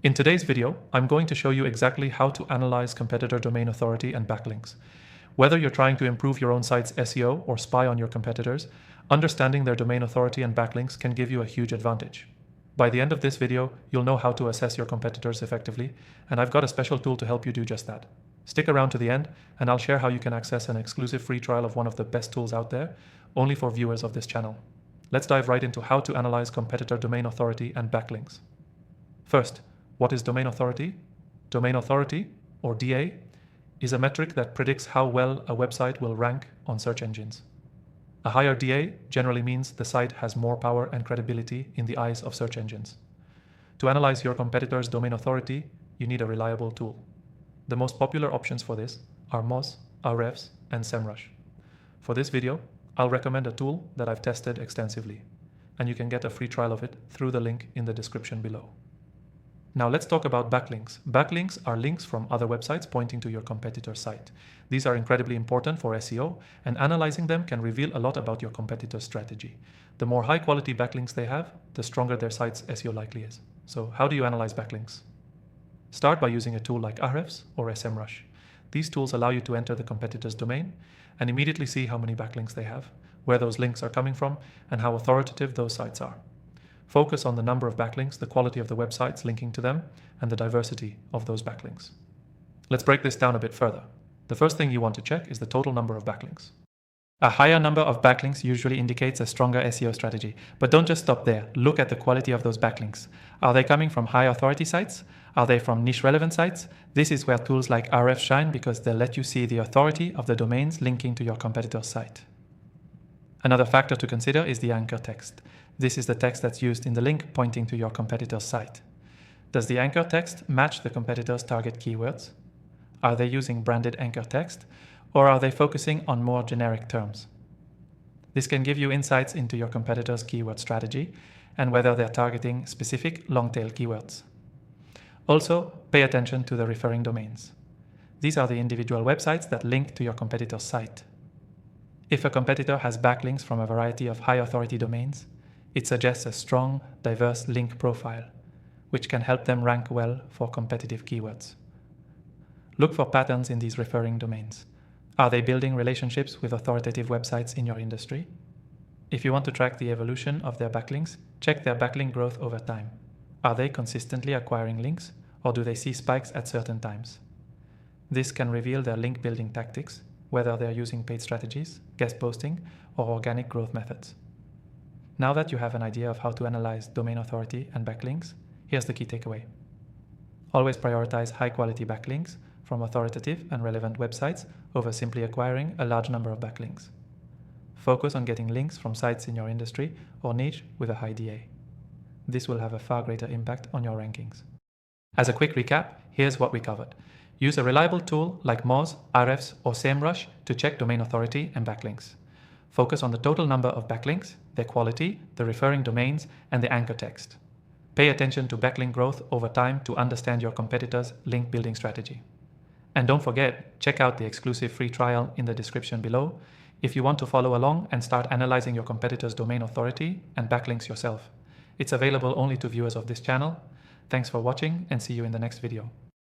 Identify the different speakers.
Speaker 1: In today's video, I'm going to show you exactly how to analyze competitor domain authority and backlinks. Whether you're trying to improve your own site's SEO or spy on your competitors, understanding their domain authority and backlinks can give you a huge advantage. By the end of this video, you'll know how to assess your competitors effectively, and I've got a special tool to help you do just that. Stick around to the end, and I'll share how you can access an exclusive free trial of one of the best tools out there, only for viewers of this channel. Let's dive right into how to analyze competitor domain authority and backlinks. First, what is domain authority? Domain authority, or DA, is a metric that predicts how well a website will rank on search engines. A higher DA generally means the site has more power and credibility in the eyes of search engines. To analyze your competitor's domain authority, you need a reliable tool. The most popular options for this are Moz, Ahrefs, and SEMrush. For this video, I'll recommend a tool that I've tested extensively, and you can get a free trial of it through the link in the description below. Now let's talk about backlinks. Backlinks are links from other websites pointing to your competitor's site. These are incredibly important for SEO, and analyzing them can reveal a lot about your competitor's strategy. The more high-quality backlinks they have, the stronger their site's SEO likely is. So how do you analyze backlinks? Start by using a tool like Ahrefs or SEMrush. These tools allow you to enter the competitor's domain and immediately see how many backlinks they have, where those links are coming from, and how authoritative those sites are. Focus on the number of backlinks, the quality of the websites linking to them, and the diversity of those backlinks. Let's break this down a bit further. The first thing you want to check is the total number of backlinks. A higher number of backlinks usually indicates a stronger SEO strategy, but don't just stop there. Look at the quality of those backlinks. Are they coming from high authority sites? Are they from niche relevant sites? This is where tools like Ahrefs shine because they let you see the authority of the domains linking to your competitor's site. Another factor to consider is the anchor text. This is the text that's used in the link pointing to your competitor's site. Does the anchor text match the competitor's target keywords? Are they using branded anchor text, or are they focusing on more generic terms? This can give you insights into your competitor's keyword strategy and whether they're targeting specific long-tail keywords. Also, pay attention to the referring domains. These are the individual websites that link to your competitor's site. If a competitor has backlinks from a variety of high-authority domains, it suggests a strong, diverse link profile, which can help them rank well for competitive keywords. Look for patterns in these referring domains. Are they building relationships with authoritative websites in your industry? If you want to track the evolution of their backlinks, check their backlink growth over time. Are they consistently acquiring links, or do they see spikes at certain times? This can reveal their link building tactics, whether they're using paid strategies, guest posting, or organic growth methods. Now that you have an idea of how to analyze domain authority and backlinks, here's the key takeaway. Always prioritize high-quality backlinks from authoritative and relevant websites over simply acquiring a large number of backlinks. Focus on getting links from sites in your industry or niche with a high DA. This will have a far greater impact on your rankings. As a quick recap, here's what we covered. Use a reliable tool like Moz, Ahrefs, or SEMrush to check domain authority and backlinks. Focus on the total number of backlinks, their quality, the referring domains, and the anchor text. Pay attention to backlink growth over time to understand your competitor's link building strategy. And don't forget, check out the exclusive free trial in the description below if you want to follow along and start analyzing your competitor's domain authority and backlinks yourself. It's available only to viewers of this channel. Thanks for watching, and see you in the next video.